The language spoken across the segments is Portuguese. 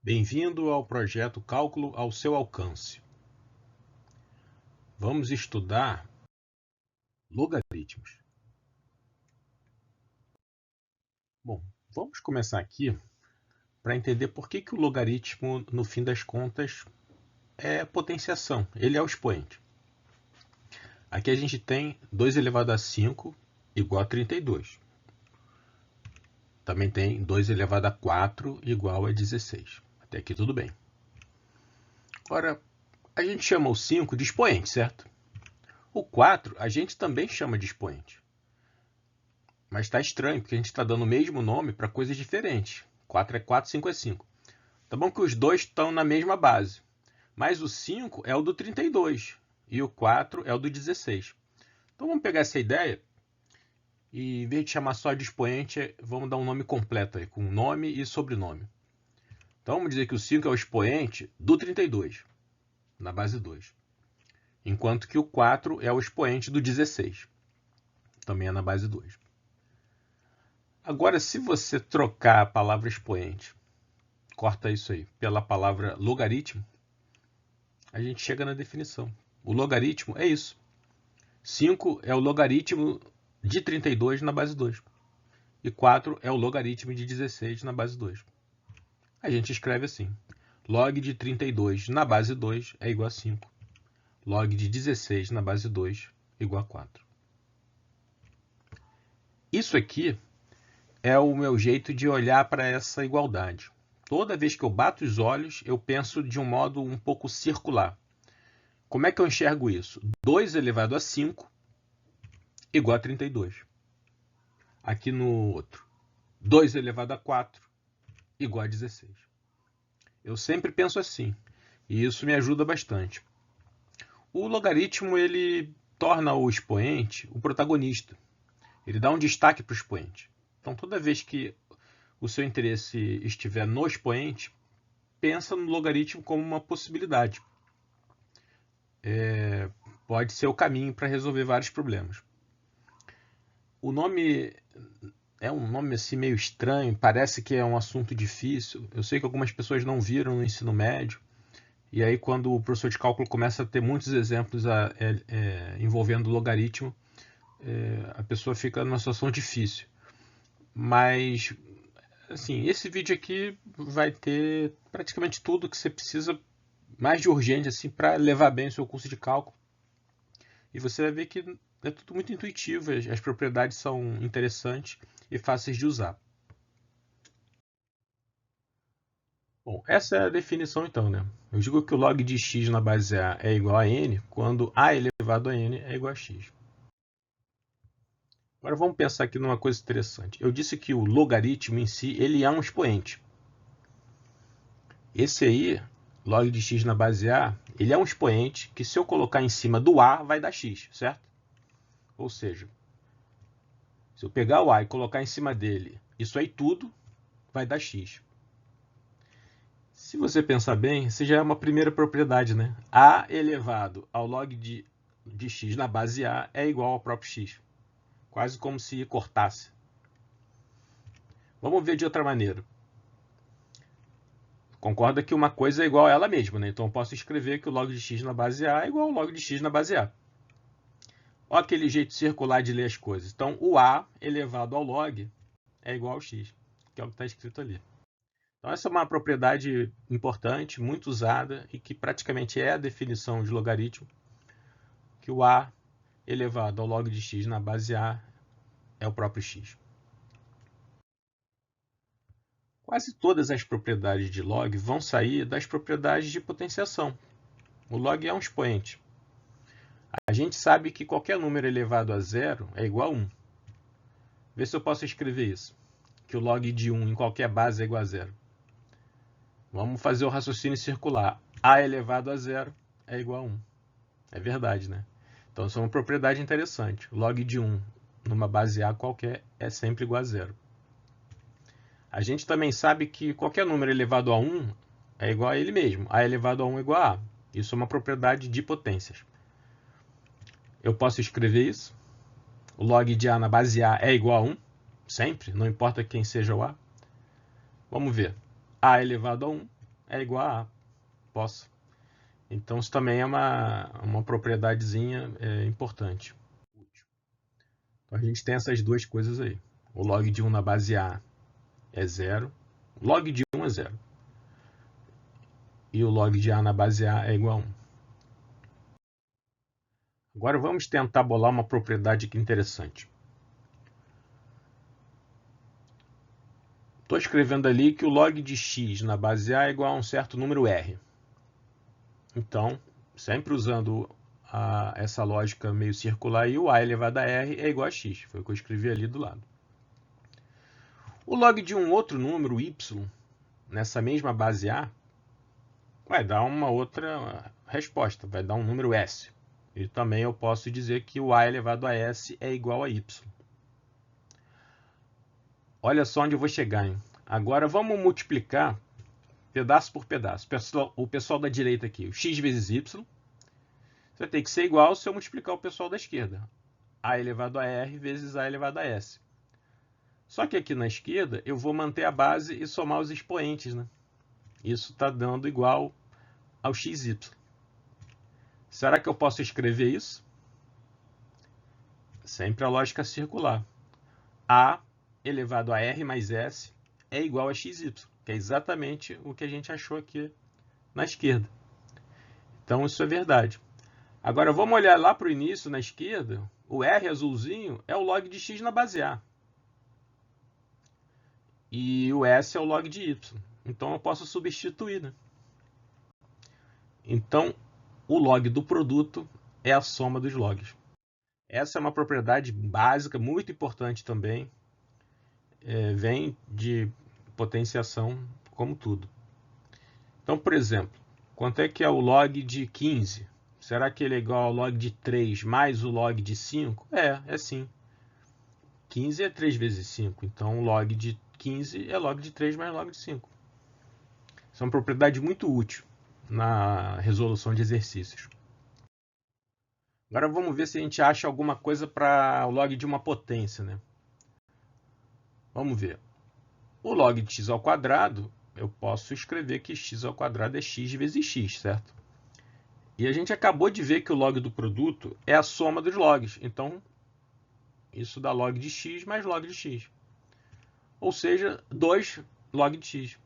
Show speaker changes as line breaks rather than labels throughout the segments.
Bem-vindo ao projeto Cálculo ao seu alcance. Vamos estudar logaritmos. Bom, vamos começar aqui para entender por que o logaritmo, no fim das contas, é potenciação. Ele é o expoente. Aqui a gente tem 2 elevado a 5 igual a 32. Também tem 2 elevado a 4 igual a 16. Até aqui tudo bem. Ora, a gente chama o 5 de expoente, certo? O 4 a gente também chama de expoente. Mas está estranho, porque a gente está dando o mesmo nome para coisas diferentes. 4 é 4, 5 é 5. Tá bom que os dois estão na mesma base. Mas o 5 é o do 32 e o 4 é o do 16. Então vamos pegar essa ideia e, em vez de chamar só de expoente, vamos dar um nome completo aí, com nome e sobrenome. Então vamos dizer que o 5 é o expoente do 32, na base 2. Enquanto que o 4 é o expoente do 16, também é na base 2. Agora, se você trocar a palavra expoente, corta isso aí, pela palavra logaritmo, a gente chega na definição. O logaritmo é isso. 5 é o logaritmo de 32 na base 2. E 4 é o logaritmo de 16 na base 2. A gente escreve assim. Log de 32 na base 2 é igual a 5. Log de 16 na base 2 é igual a 4. Isso aqui é o meu jeito de olhar para essa igualdade. Toda vez que eu bato os olhos, eu penso de um modo um pouco circular. Como é que eu enxergo isso? 2 elevado a 5 igual a 32. Aqui no outro, 2 elevado a 4 igual a 16. Eu sempre penso assim, e isso me ajuda bastante. O logaritmo, ele torna o expoente o protagonista. Ele dá um destaque para o expoente. Então, toda vez que o seu interesse estiver no expoente, pensa no logaritmo como uma possibilidade. Pode ser o caminho para resolver vários problemas. O nome é um nome assim meio estranho, parece que é um assunto difícil. Eu sei que algumas pessoas não viram no ensino médio, e aí quando o professor de cálculo começa a ter muitos exemplos envolvendo logaritmo, a pessoa fica numa situação difícil. Mas, assim, esse vídeo aqui vai ter praticamente tudo que você precisa mais de urgente assim, para levar bem o seu curso de cálculo. E você vai ver que é tudo muito intuitivo, as propriedades são interessantes e fáceis de usar. Bom, essa é a definição então, né? Eu digo que o log de x na base A é igual a n quando a elevado a n é igual a x. Agora vamos pensar aqui numa coisa interessante. Eu disse que o logaritmo em si, ele é um expoente. Esse aí, log de x na base A, ele é um expoente que se eu colocar em cima do A, vai dar x, certo? Ou seja, se eu pegar o A e colocar em cima dele, isso aí tudo vai dar x. Se você pensar bem, isso já é uma primeira propriedade, né? A elevado ao log de x na base A é igual ao próprio x. Quase como se cortasse. Vamos ver de outra maneira. Concorda que uma coisa é igual a ela mesma, né? Então eu posso escrever que o log de x na base A é igual ao log de x na base A. Olha aquele jeito circular de ler as coisas. Então o A elevado ao log é igual ao x, que é o que está escrito ali. Então essa é uma propriedade importante, muito usada e que praticamente é a definição de logaritmo, que o A elevado ao log de x na base A é o próprio x. Quase todas as propriedades de log vão sair das propriedades de potenciação. O log é um expoente. A gente sabe que qualquer número elevado a zero é igual a 1. Vê se eu posso escrever isso, que o log de 1 em qualquer base é igual a zero. Vamos fazer o raciocínio circular. A elevado a zero é igual a 1. É verdade, né? Então, isso é uma propriedade interessante. O log de 1 numa base A qualquer é sempre igual a zero. A gente também sabe que qualquer número elevado a 1 é igual a ele mesmo. A elevado a 1 é igual a A. Isso é uma propriedade de potências. Eu posso escrever isso. O log de A na base A é igual a 1. Sempre, não importa quem seja o A. Vamos ver. A elevado a 1 é igual a A. Posso. Então, isso também é uma propriedadezinha importante. Então, a gente tem essas duas coisas aí. O log de 1 na base A é 0. O log de 1 é 0. E o log de A na base A é igual a 1. Agora vamos tentar bolar uma propriedade aqui interessante. Estou escrevendo ali que o log de x na base A é igual a um certo número R. Então, sempre usando essa lógica meio circular, e o A elevado a R é igual a x. Foi o que eu escrevi ali do lado. O log de um outro número, y, nessa mesma base A, vai dar uma outra resposta, vai dar um número S. E também eu posso dizer que o A elevado a S é igual a Y. Olha só onde eu vou chegar, hein? Agora vamos multiplicar pedaço por pedaço. O pessoal da direita aqui, o x vezes y, vai ter que ser igual se eu multiplicar o pessoal da esquerda. A elevado a R vezes A elevado a S. Só que aqui na esquerda eu vou manter a base e somar os expoentes, né? Isso está dando igual ao xy. Será que eu posso escrever isso? Sempre a lógica circular. A elevado a R mais S é igual a xy, que é exatamente o que a gente achou aqui na esquerda. Então isso é verdade. Agora vamos olhar lá para o início, na esquerda. O R azulzinho é o log de x na base A. E o S é o log de y. Então eu posso substituir, né? Então o log do produto é a soma dos logs. Essa é uma propriedade básica, muito importante também. Vem de potenciação como tudo. Então, por exemplo, quanto é que é o log de 15? Será que ele é igual ao log de 3 mais o log de 5? É sim. 15 é 3 vezes 5, então o log de 15 é log de 3 mais log de 5. Isso é uma propriedade muito útil na resolução de exercícios. Agora vamos ver se a gente acha alguma coisa para o log de uma potência, né? Vamos ver. O log de x ao quadrado, eu posso escrever que x ao quadrado é x vezes x, certo? E a gente acabou de ver que o log do produto é a soma dos logs. Então, isso dá log de x mais log de x. Ou seja, 2 log de x.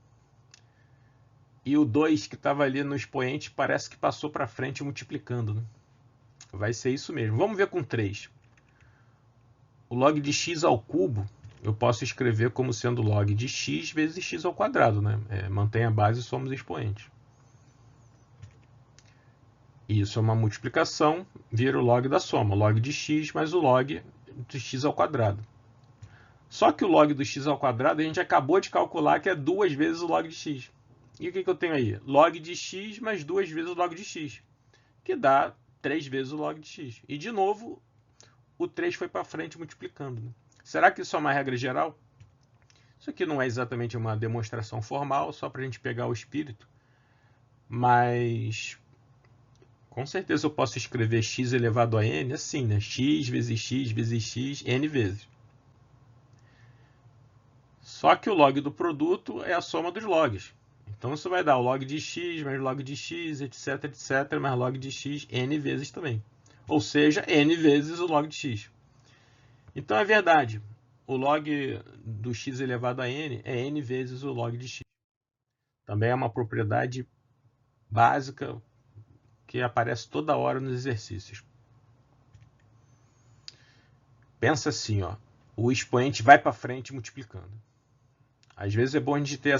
E o 2 que estava ali no expoente parece que passou para frente multiplicando, né? Vai ser isso mesmo. Vamos ver com 3. O log de x ao cubo eu posso escrever como sendo log de x vezes x ao quadrado, né? Mantém a base e soma os expoentes. Isso é uma multiplicação, vira o log da soma, log de x mais o log de x ao quadrado. Só que o log do x ao quadrado a gente acabou de calcular que é 2 vezes o log de x. E o que eu tenho aí? Log de x mais 2 vezes o log de x, que dá 3 vezes o log de x. E de novo, o 3 foi para frente multiplicando, né? Será que isso é uma regra geral? Isso aqui não é exatamente uma demonstração formal, só para a gente pegar o espírito. Mas com certeza eu posso escrever x elevado a n assim, né? X vezes x, n vezes. Só que o log do produto é a soma dos logs. Então isso vai dar o log de x mais log de x, etc, etc, mais log de x n vezes também. Ou seja, n vezes o log de x. Então é verdade, o log do x elevado a n é n vezes o log de x. Também é uma propriedade básica que aparece toda hora nos exercícios. Pensa assim, ó, o expoente vai para frente multiplicando. Às vezes é bom a gente ter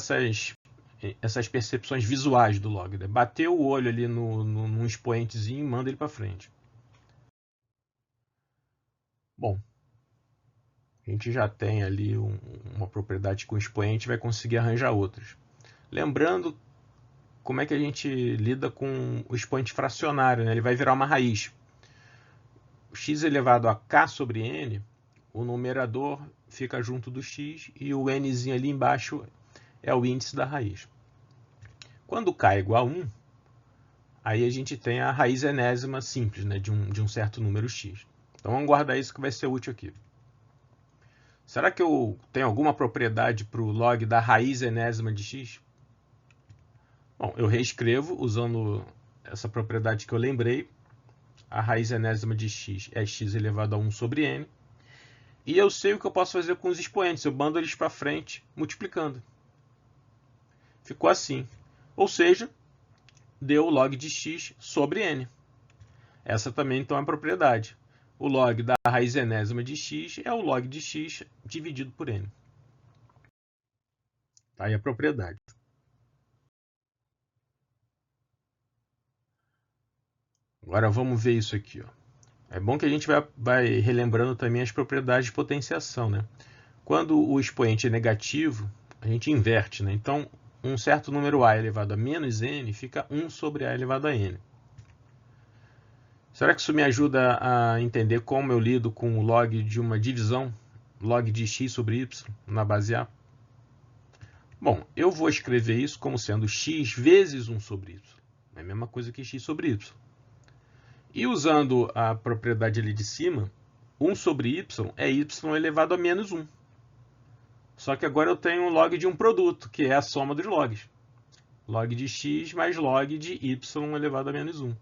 essas percepções visuais do log, né? Bater o olho ali num expoentezinho e manda ele para frente. Bom, a gente já tem ali uma propriedade com expoente, vai conseguir arranjar outras. Lembrando como é que a gente lida com o expoente fracionário, né? Ele vai virar uma raiz. O x elevado a k sobre n, o numerador fica junto do x e o nzinho ali embaixo é o índice da raiz. Quando k é igual a 1, aí a gente tem a raiz enésima simples, né, de um certo número x. Então vamos guardar isso que vai ser útil aqui. Será que eu tenho alguma propriedade para o log da raiz enésima de x? Bom, eu reescrevo usando essa propriedade que eu lembrei. A raiz enésima de x é x elevado a 1 sobre n. E eu sei o que eu posso fazer com os expoentes. Eu mando eles para frente multiplicando. Ficou assim. Ou seja, deu o log de x sobre n. Essa também então é a propriedade. O log da raiz enésima de x é o log de x dividido por n. Tá aí a propriedade. Agora vamos ver isso aqui. Ó. É bom que a gente vai relembrando também as propriedades de potenciação. Né? Quando o expoente é negativo, a gente inverte. Né? Então, um certo número a elevado a menos n fica 1 sobre a elevado a n. Será que isso me ajuda a entender como eu lido com o log de uma divisão, log de x sobre y, na base A? Bom, eu vou escrever isso como sendo x vezes 1 sobre y. É a mesma coisa que x sobre y. E usando a propriedade ali de cima, 1 sobre y é y elevado a menos 1. Só que agora eu tenho um log de um produto, que é a soma dos logs. Log de x mais log de y elevado a menos 1.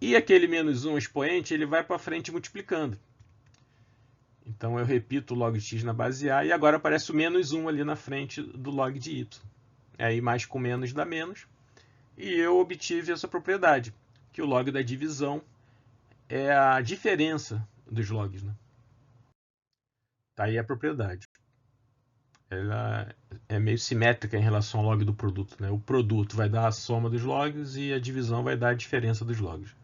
E aquele menos 1 expoente, ele vai para frente multiplicando. Então eu repito o log de x na base A e agora aparece o menos 1 ali na frente do log de y. Aí mais com menos dá menos. E eu obtive essa propriedade, que o log da divisão é a diferença dos logs. Né? Tá aí a propriedade. Ela é meio simétrica em relação ao log do produto. Né? O produto vai dar a soma dos logs e a divisão vai dar a diferença dos logs.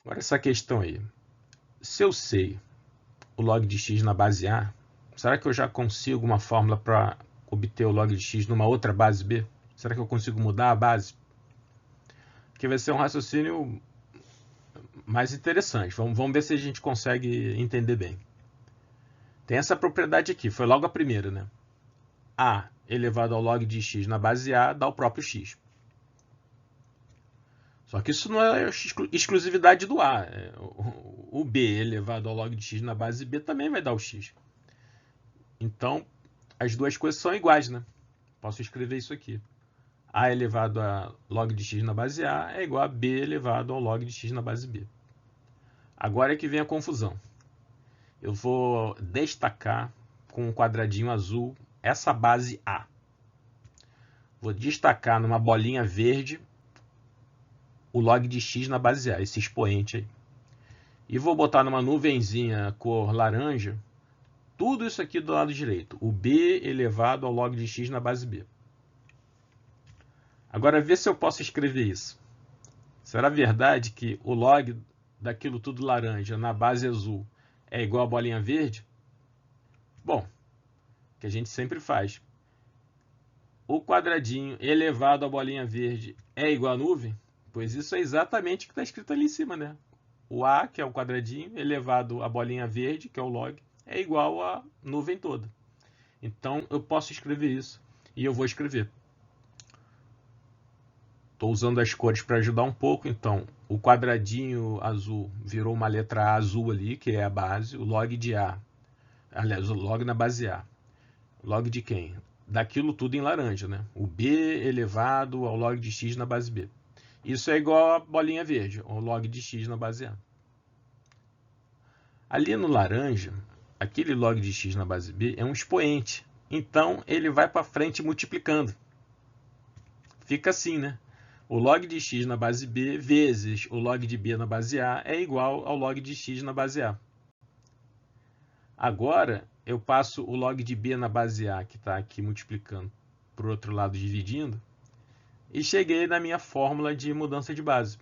Agora essa questão aí. Se eu sei o log de x na base A, será que eu já consigo uma fórmula para obter o log de x numa outra base B? Será que eu consigo mudar a base? Que vai ser um raciocínio mais interessante. Vamos ver se a gente consegue entender bem. Tem essa propriedade aqui, foi logo a primeira, né? A elevado ao log de x na base A dá o próprio x. Só que isso não é exclusividade do A. O B elevado ao log de x na base B também vai dar o x. Então, as duas coisas são iguais, né? Posso escrever isso aqui. A elevado a log de x na base A é igual a B elevado ao log de x na base B. Agora é que vem a confusão. Eu vou destacar com um quadradinho azul essa base A. Vou destacar numa bolinha verde o log de x na base A, esse expoente aí. E vou botar numa nuvenzinha cor laranja tudo isso aqui do lado direito, o B elevado ao log de x na base B. Agora vê se eu posso escrever isso. Será verdade que o log daquilo tudo laranja na base azul é igual a bolinha verde? Bom, que a gente sempre faz. O quadradinho elevado à bolinha verde é igual a nuvem? Pois isso é exatamente o que está escrito ali em cima, né? O A, que é o quadradinho, elevado à bolinha verde, que é o log, é igual à nuvem toda. Então, eu posso escrever isso. E eu vou escrever. Estou usando as cores para ajudar um pouco. Então, o quadradinho azul virou uma letra A azul ali, que é a base. O log de A. Aliás, o log na base A. Log de quem? Daquilo tudo em laranja, né? O B elevado ao log de x na base B. Isso é igual a bolinha verde, o log de x na base A. Ali no laranja, aquele log de x na base B é um expoente. Então, ele vai para frente multiplicando. Fica assim, né? O log de x na base B vezes o log de B na base A é igual ao log de x na base A. Agora, eu passo o log de B na base A, que está aqui multiplicando, para o outro lado dividindo, e cheguei na minha fórmula de mudança de base.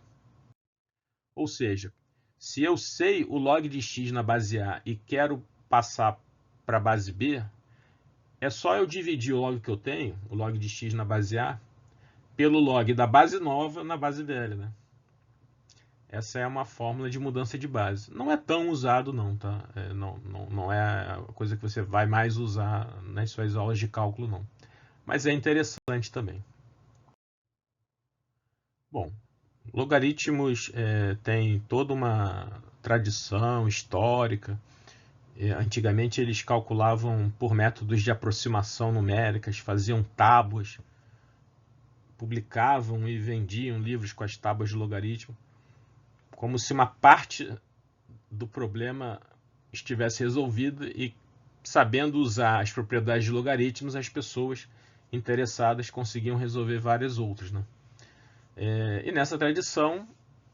Ou seja, se eu sei o log de x na base A e quero passar para a base B, é só eu dividir o log que eu tenho, o log de x na base A, pelo log da base nova na base velha. Né? Essa é uma fórmula de mudança de base. Não é tão usado não, tá? Não é a coisa que você vai mais usar nas suas aulas de cálculo, não. Mas é interessante também. Bom, logaritmos têm toda uma tradição histórica Antigamente eles calculavam por métodos de aproximação numéricas, faziam tábuas, publicavam e vendiam livros com as tábuas de logaritmo, como se uma parte do problema estivesse resolvida e, sabendo usar as propriedades de logaritmos, as pessoas interessadas conseguiam resolver várias outras, né? E nessa tradição,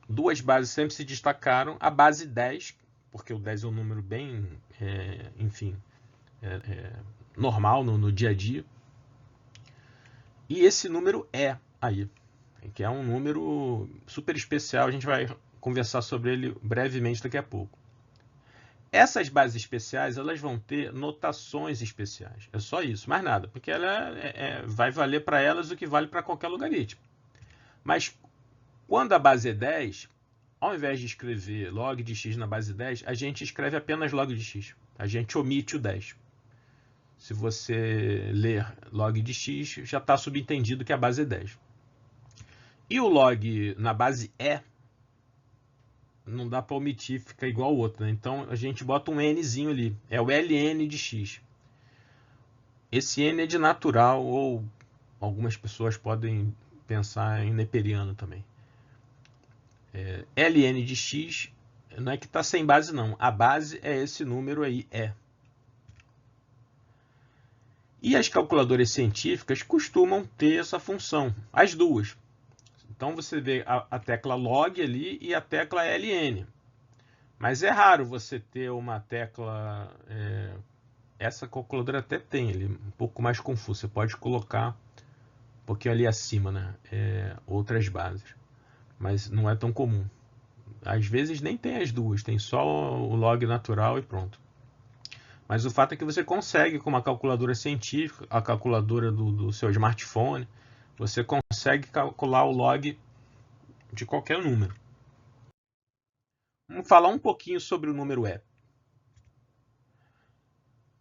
duas bases sempre se destacaram. A base 10, porque o 10 é um número bem, normal no dia a dia. E esse número é aí, que é um número super especial. A gente vai conversar sobre ele brevemente daqui a pouco. Essas bases especiais, elas vão ter notações especiais. É só isso, mais nada, porque ela vai valer para elas o que vale para qualquer logaritmo. Mas quando a base é 10, ao invés de escrever log de x na base 10, a gente escreve apenas log de x. A gente omite o 10. Se você ler log de x, já está subentendido que a base é 10. E o log na base E, não dá para omitir, fica igual ao outro, né? Então a gente bota um nzinho ali, é o ln de x. Esse n é de natural, ou algumas pessoas podem pensar em neperiano também. Ln de x não é que está sem base, não. A base é esse número aí, E. E as calculadoras científicas costumam ter essa função, as duas. Então você vê a tecla log ali e a tecla ln. Mas é raro você ter uma tecla... essa calculadora até tem, ele um pouco mais confuso. Você pode colocar um pouquinho ali acima, né? Outras bases. Mas não é tão comum. Às vezes nem tem as duas, tem só o log natural e pronto. Mas o fato é que você consegue, com uma calculadora científica, a calculadora do seu smartphone, você consegue calcular o log de qualquer número. Vamos falar um pouquinho sobre o número E.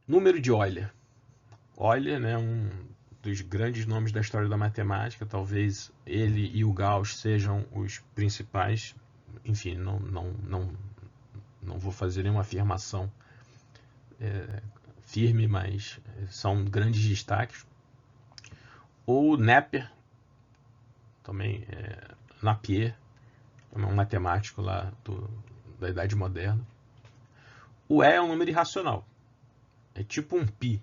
Número de Euler. Euler, né, um dos grandes nomes da história da matemática, talvez ele e o Gauss sejam os principais. Enfim, não vou fazer nenhuma afirmação firme, mas são grandes destaques. Ou Napier, também Napier, um matemático lá da Idade Moderna. O E é um número irracional, é tipo um π.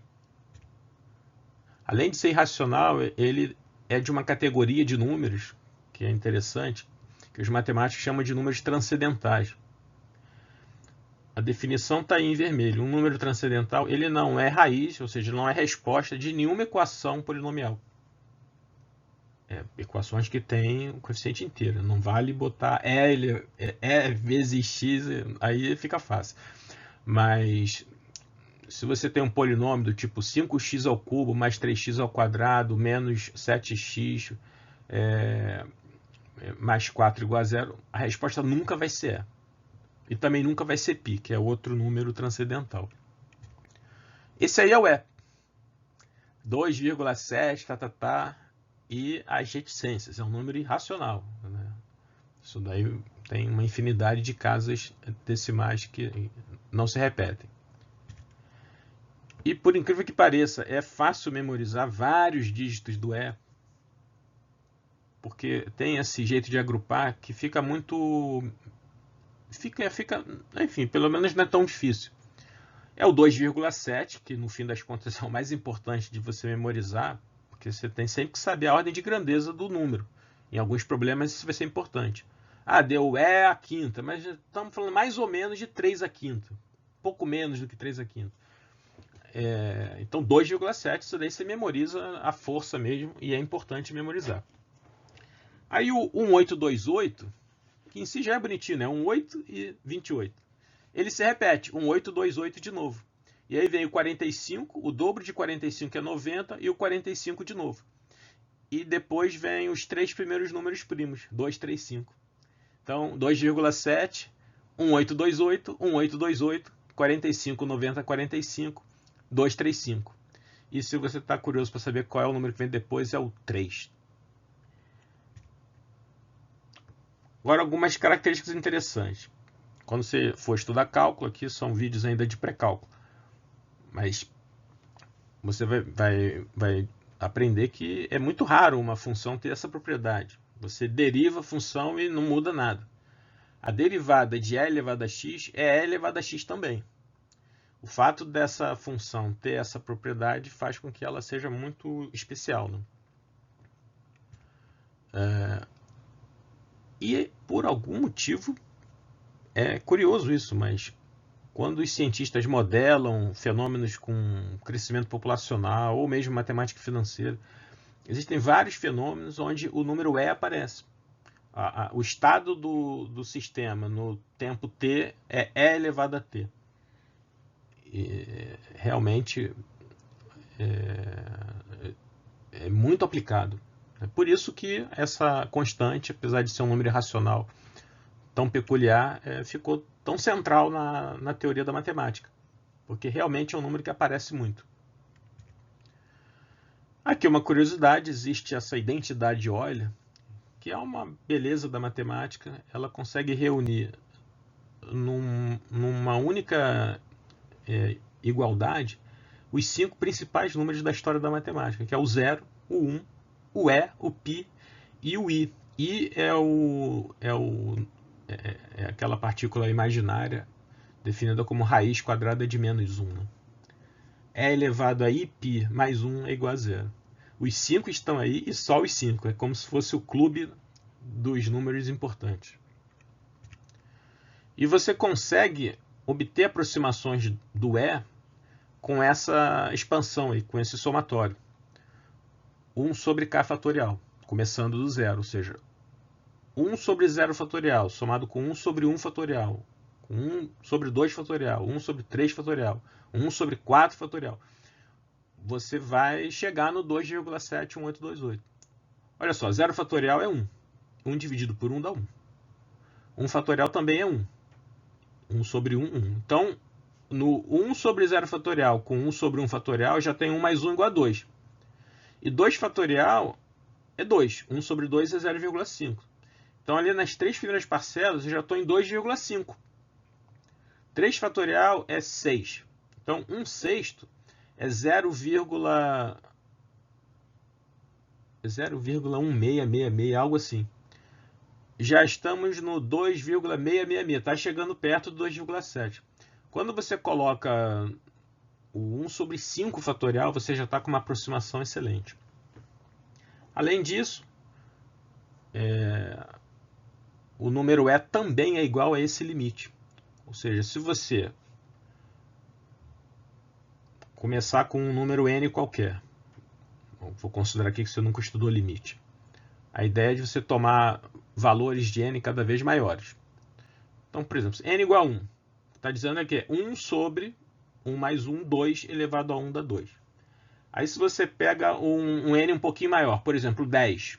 Além de ser irracional, ele é de uma categoria de números que é interessante, que os matemáticos chamam de números transcendentais. A definição está aí em vermelho. Um número transcendental, ele não é raiz, ou seja, não é resposta de nenhuma equação polinomial. Equações que têm o coeficiente inteiro. Não vale botar E vezes X, aí fica fácil. Mas se você tem um polinômio do tipo 5x ao cubo mais 3x ao quadrado menos 7x mais 4 igual a 0, a resposta nunca vai ser E. E também nunca vai ser π, que é outro número transcendental. Esse aí é o E. 2,7, e as reticências. É um número irracional, né? Isso daí tem uma infinidade de casas decimais que não se repetem. E por incrível que pareça, é fácil memorizar vários dígitos do E, porque tem esse jeito de agrupar que fica muito... enfim, pelo menos não é tão difícil. É o 2,7, que no fim das contas é o mais importante de você memorizar, porque você tem sempre que saber a ordem de grandeza do número. Em alguns problemas isso vai ser importante. Deu E a quinta, mas estamos falando mais ou menos de 3 a quinta. Pouco menos do que 3 a quinta. Então 2,7, isso daí você memoriza a força mesmo, e é importante memorizar. Aí o 1828, que em si já é bonitinho, né? 18 e 28. Ele se repete, 1828 de novo. E aí vem o 45, o dobro de 45 é 90, e o 45 de novo. E depois vem os três primeiros números primos, 2, 3, 5. Então, 2,7, 1828, 1828, 45, 90, 45, 2, 3, 5. E se você está curioso para saber qual é o número que vem depois, é o 3. Agora, algumas características interessantes. Quando você for estudar cálculo, aqui são vídeos ainda de pré-cálculo, mas você vai aprender que é muito raro uma função ter essa propriedade. Você deriva a função e não muda nada. A derivada de e elevado a x é e elevado a x também. O fato dessa função ter essa propriedade faz com que ela seja muito especial, né? E por algum motivo, é curioso isso, mas quando os cientistas modelam fenômenos com crescimento populacional ou mesmo matemática financeira, existem vários fenômenos onde o número e aparece. O estado do sistema no tempo t é e elevado a t. E realmente é muito aplicado. É por isso que essa constante, apesar de ser um número irracional tão peculiar, ficou tão central na teoria da matemática, porque realmente é um número que aparece muito. Aqui uma curiosidade, existe essa identidade de Euler, que é uma beleza da matemática. Ela consegue reunir numa única igualdade os 5 principais números da história da matemática, que é o 0, o 1, o e, o π e o i. I é aquela partícula imaginária definida como raiz quadrada de menos 1. Né? E elevado a iπ mais 1 é igual a 0. Os 5 estão aí e só os 5. É como se fosse o clube dos números importantes. E você consegue obter aproximações do E com essa expansão aí, com esse somatório. 1 sobre k fatorial, começando do zero, ou seja, 1 sobre 0 fatorial, somado com 1 sobre 1 fatorial, com 1 sobre 2 fatorial, 1 sobre 3 fatorial, 1 sobre 4 fatorial. Você vai chegar no 2,71828. Olha só, 0 fatorial é 1. 1 dividido por 1 dá 1. 1 fatorial também é 1. 1 sobre 1, 1. Então, no 1 sobre 0 fatorial com 1 sobre 1 fatorial, já tem 1 mais 1 igual a 2. E 2 fatorial é 2. 1 sobre 2 é 0,5. Então, ali nas 3 primeiras parcelas, eu já estou em 2,5. 3 fatorial é 6. Então, 1 sexto é 0,1666, algo assim. Já estamos no 2,666. Está chegando perto do 2,7. Quando você coloca o 1 sobre 5 fatorial, você já está com uma aproximação excelente. Além disso, o número e também é igual a esse limite. Ou seja, se você começar com um número n qualquer, vou considerar aqui que você nunca estudou limite. A ideia é de você tomar valores de n cada vez maiores. Então, por exemplo, n igual a 1. Está dizendo aqui é 1 sobre 1 mais 1, 2 elevado a 1 dá 2. Aí se você pega um n um pouquinho maior, por exemplo, 10.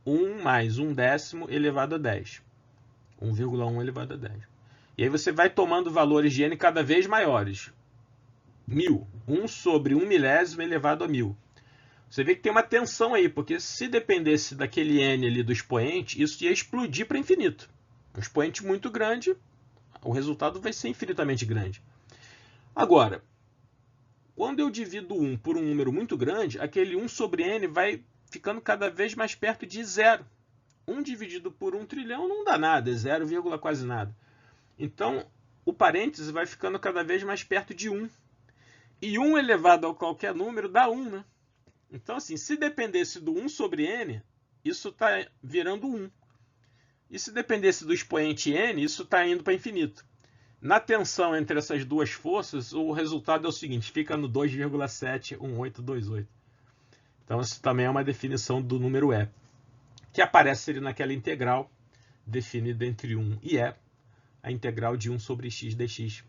1 mais 1 décimo elevado a 10. 1,1 elevado a 10. E aí você vai tomando valores de n cada vez maiores. 1000. 1 sobre 1 milésimo elevado a 1000. Você vê que tem uma tensão aí, porque se dependesse daquele n ali do expoente, isso ia explodir para infinito. Um expoente muito grande, o resultado vai ser infinitamente grande. Agora, quando eu divido 1 por um número muito grande, aquele 1 sobre n vai ficando cada vez mais perto de zero. 1 dividido por 1 trilhão não dá nada, é 0, quase nada. Então, o parêntese vai ficando cada vez mais perto de 1. E 1 elevado a qualquer número dá 1, né? Então, assim, se dependesse do 1 sobre n, isso está virando 1. E se dependesse do expoente n, isso está indo para infinito. Na tensão entre essas duas forças, o resultado é o seguinte, fica no 2,71828. Então, isso também é uma definição do número e, que aparece ali naquela integral definida entre 1 e e, a integral de 1 sobre x dx,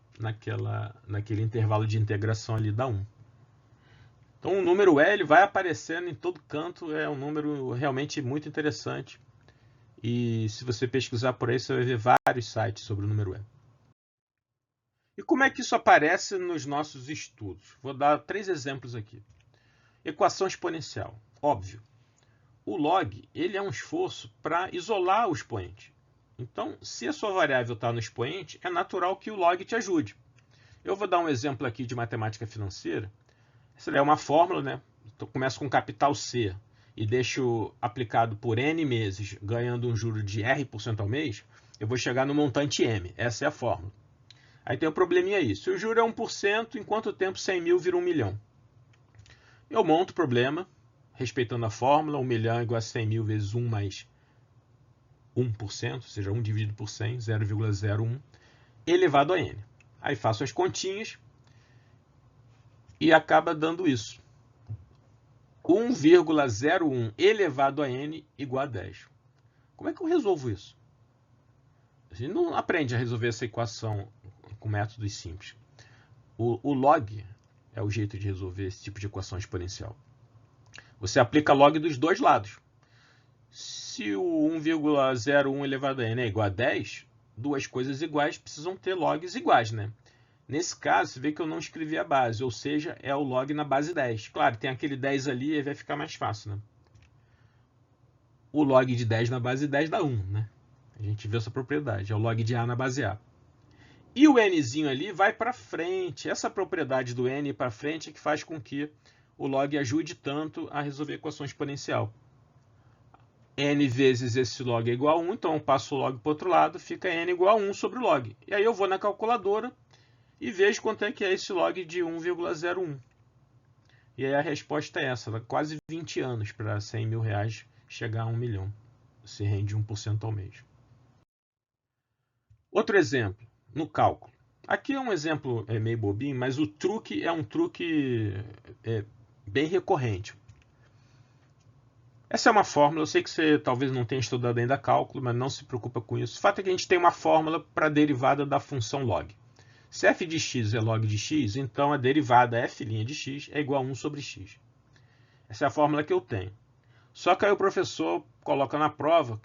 naquele intervalo de integração ali dá 1. Então, o número e ele vai aparecendo em todo canto, é um número realmente muito interessante. E se você pesquisar por aí, você vai ver vários sites sobre o número e. E como é que isso aparece nos nossos estudos? Vou dar 3 exemplos aqui. Equação exponencial. Óbvio. O log ele é um esforço para isolar o expoente. Então, se a sua variável está no expoente, é natural que o log te ajude. Eu vou dar um exemplo aqui de matemática financeira. Essa é uma fórmula, né? Então, começo com capital C e deixo aplicado por N meses, ganhando um juro de R% ao mês, eu vou chegar no montante M. Essa é a fórmula. Aí tem um probleminha aí. Se o juro é 1%, em quanto tempo 100 mil vira 1 milhão? Eu monto o problema, respeitando a fórmula, 1 milhão é igual a 100 mil vezes 1 mais 1%, ou seja, 1 dividido por 100, 0,01, elevado a n. Aí faço as continhas e acaba dando isso. 1,01 elevado a n igual a 10. Como é que eu resolvo isso? A gente não aprende a resolver essa equação com métodos simples. O log é o jeito de resolver esse tipo de equação exponencial. Você aplica log dos dois lados. Se o 1,01 elevado a n é igual a 10, duas coisas iguais precisam ter logs iguais, né? Nesse caso, você vê que eu não escrevi a base, ou seja, é o log na base 10. Claro, tem aquele 10 ali e vai ficar mais fácil, né? O log de 10 na base 10 dá 1, né? A gente vê essa propriedade, é o log de A na base A. E o nzinho ali vai para frente. Essa propriedade do n para frente é que faz com que o log ajude tanto a resolver a equação exponencial. N vezes esse log é igual a 1, então eu passo o log para o outro lado, fica n igual a 1 sobre o log. E aí eu vou na calculadora e vejo quanto é que é esse log de 1,01. E aí a resposta é essa, quase 20 anos para 100 mil reais chegar a 1 milhão. Se rende 1% ao mês. Outro exemplo, no cálculo. Aqui é um exemplo meio bobinho, mas o truque é um truque bem recorrente. Essa é uma fórmula, eu sei que você talvez não tenha estudado ainda cálculo, mas não se preocupa com isso. O fato é que a gente tem uma fórmula para a derivada da função log. Se f de x é log de x, então a derivada f' de x é igual a 1 sobre x. Essa é a fórmula que eu tenho. Só que aí o professor coloca na prova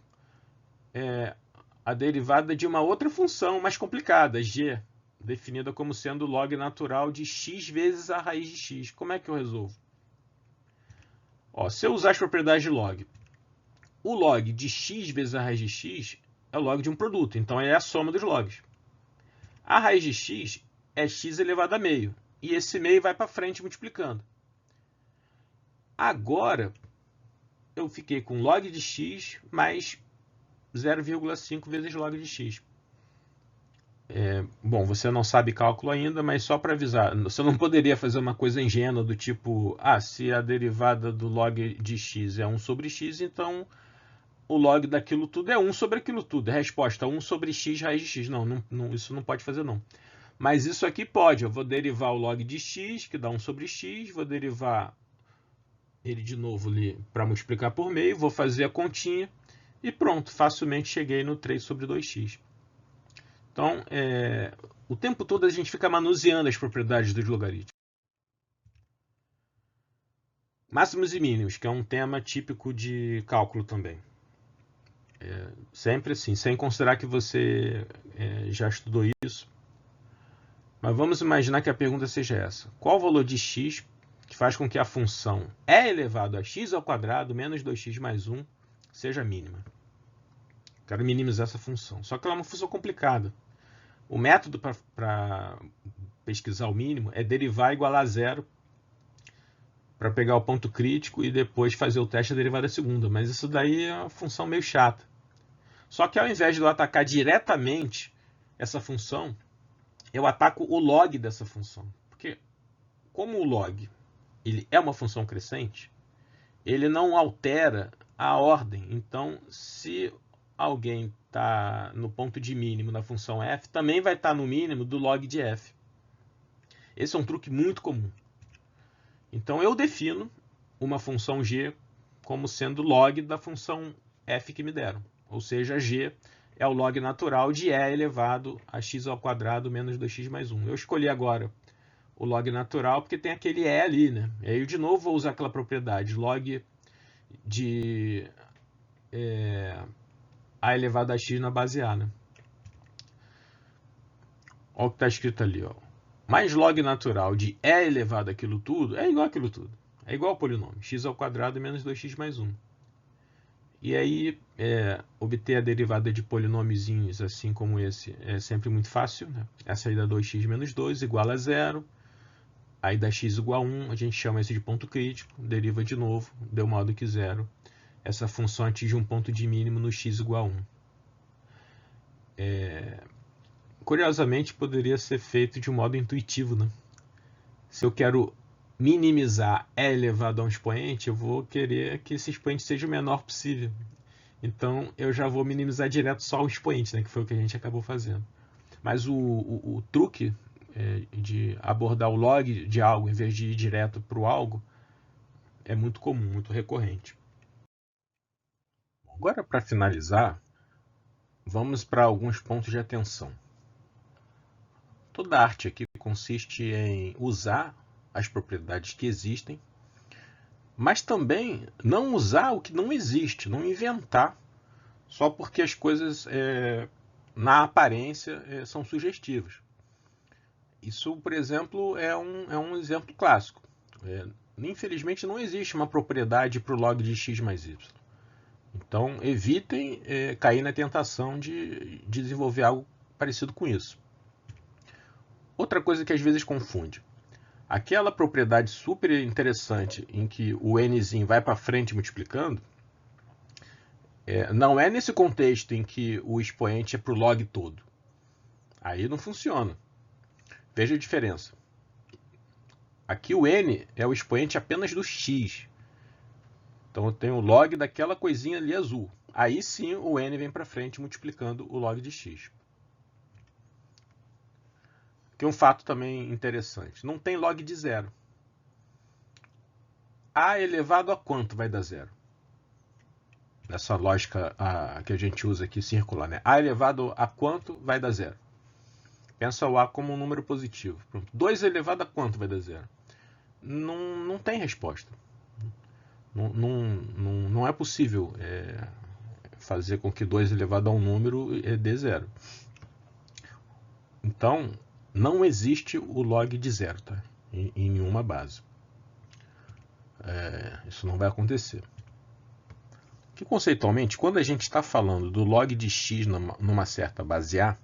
a derivada de uma outra função mais complicada, g, definida como sendo log natural de x vezes a raiz de x. Como é que eu resolvo? Se eu usar as propriedades de log, o log de x vezes a raiz de x é o log de um produto, então é a soma dos logs. A raiz de x é x elevado a meio, e esse meio vai para frente multiplicando. Agora, eu fiquei com log de x mais 0,5 vezes log de x. Bom, você não sabe cálculo ainda, mas só para avisar, você não poderia fazer uma coisa ingênua do tipo, se a derivada do log de x é 1 sobre x, então o log daquilo tudo é 1 sobre aquilo tudo. A resposta, 1 sobre x raiz de x. Não, isso não pode fazer não. Mas isso aqui pode, eu vou derivar o log de x, que dá 1 sobre x, vou derivar ele de novo ali para multiplicar por meio, vou fazer a continha e pronto, facilmente cheguei no 3 sobre 2x. Então, o tempo todo a gente fica manuseando as propriedades dos logaritmos. Máximos e mínimos, que é um tema típico de cálculo também. Sempre assim, sem considerar que você já estudou isso. Mas vamos imaginar que a pergunta seja essa. Qual o valor de x que faz com que a função e elevado a x ao quadrado menos 2x mais 1 seja mínima? Quero minimizar essa função. Só que ela é uma função complicada. O método para pesquisar o mínimo é derivar igual a zero para pegar o ponto crítico e depois fazer o teste da derivada segunda. Mas isso daí é uma função meio chata. Só que ao invés de eu atacar diretamente essa função, eu ataco o log dessa função. Porque como o log ele é uma função crescente, ele não altera a ordem. Então, se alguém está no ponto de mínimo na função f, também vai estar no mínimo do log de f. Esse é um truque muito comum. Então, eu defino uma função g como sendo log da função f que me deram. Ou seja, g é o log natural de e elevado a x ao quadrado menos 2x mais 1. Eu escolhi agora o log natural porque tem aquele e ali, né? E aí eu de novo vou usar aquela propriedade, log de a elevado a x na base a, né? Olha o que está escrito ali, ó. Mais log natural de e elevado àquilo tudo é igual àquilo tudo. É igual ao polinômio, x ao quadrado menos 2x mais 1. E aí, obter a derivada de polinômiozinhos assim como esse é sempre muito fácil, né? Essa aí dá 2x menos 2 igual a 0. Aí dá x igual a 1, a gente chama esse de ponto crítico, deriva de novo, deu modo que 0. Essa função atinge um ponto de mínimo no x igual a 1. Curiosamente, poderia ser feito de um modo intuitivo, né? Se eu quero minimizar e elevado a um expoente, eu vou querer que esse expoente seja o menor possível. Então, eu já vou minimizar direto só o expoente, né, que foi o que a gente acabou fazendo. Mas o truque de abordar o log de algo em vez de ir direto para o algo é muito comum, muito recorrente. Agora, para finalizar, vamos para alguns pontos de atenção. Toda arte aqui consiste em usar as propriedades que existem, mas também não usar o que não existe, não inventar, só porque as coisas, na aparência, são sugestivas. Isso, por exemplo, é um exemplo clássico. Infelizmente, não existe uma propriedade para o log de x mais y. Então, evitem cair na tentação de desenvolver algo parecido com isso. Outra coisa que às vezes confunde. Aquela propriedade super interessante em que o nzinho vai para frente multiplicando, não é nesse contexto em que o expoente é para o log todo. Aí não funciona. Veja a diferença. Aqui o n é o expoente apenas do x. Então eu tenho o log daquela coisinha ali azul. Aí sim o n vem para frente multiplicando o log de x. Aqui um fato também interessante. Não tem log de zero. A elevado a quanto vai dar zero? Essa lógica que a gente usa aqui circular, né? A elevado a quanto vai dar zero? Pensa o A como um número positivo. 2 elevado a quanto vai dar zero? Não tem resposta. Não é possível fazer com que 2 elevado a um número dê zero. Então, não existe o log de zero, tá? Em nenhuma base. Isso não vai acontecer. Que conceitualmente, quando a gente está falando do log de x numa certa base A,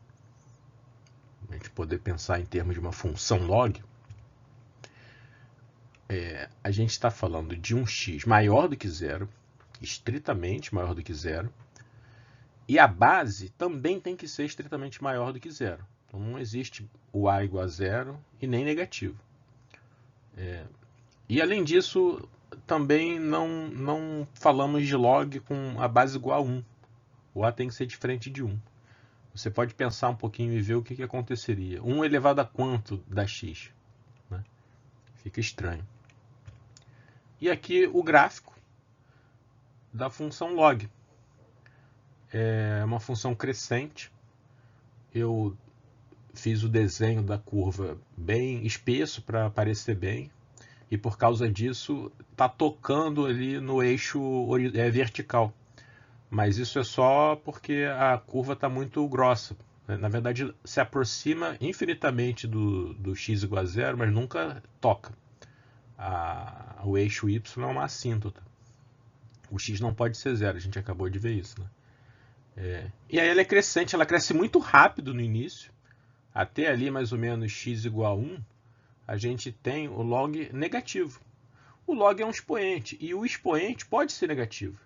a gente poder pensar em termos de uma função log, a gente está falando de um x maior do que zero, estritamente maior do que zero, e a base também tem que ser estritamente maior do que zero. Então não existe o a igual a zero e nem negativo. E além disso, também não falamos de log com a base igual a 1. O a tem que ser diferente de 1. Você pode pensar um pouquinho e ver o que aconteceria. 1 elevado a quanto dá x? Né? Fica estranho. E aqui o gráfico da função log. É uma função crescente. Eu fiz o desenho da curva bem espesso para aparecer bem. E por causa disso está tocando ali no eixo vertical. Mas isso é só porque a curva está muito grossa. Na verdade, se aproxima infinitamente do x igual a zero, mas nunca toca. O eixo y é uma assíntota. O x não pode ser zero, a gente acabou de ver isso. Né? E aí ela é crescente, ela cresce muito rápido no início. Até ali mais ou menos x igual a 1, a gente tem o log negativo. O log é um expoente, e o expoente pode ser negativo.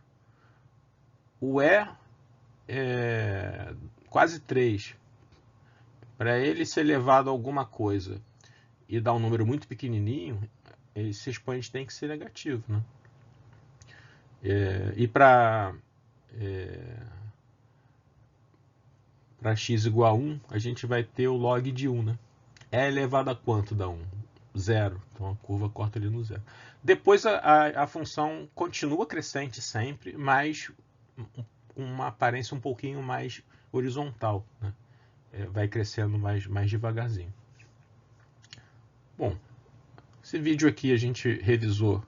O é quase 3. Para ele ser elevado a alguma coisa e dar um número muito pequenininho, esse expoente tem que ser negativo. Né? E para x igual a 1, a gente vai ter o log de 1. Né? É elevado a quanto dá 1? 0. Então a curva corta ali no 0. Depois a função continua crescente sempre, mas uma aparência um pouquinho mais horizontal. Né? Vai crescendo mais devagarzinho. Bom, esse vídeo aqui a gente revisou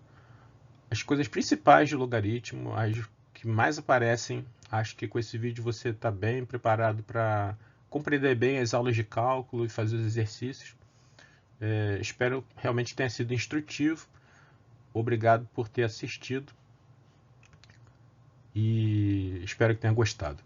as coisas principais de logaritmo, as que mais aparecem. Acho que com esse vídeo você está bem preparado para compreender bem as aulas de cálculo e fazer os exercícios. Espero realmente tenha sido instrutivo. Obrigado por ter assistido. e espero que tenha gostado.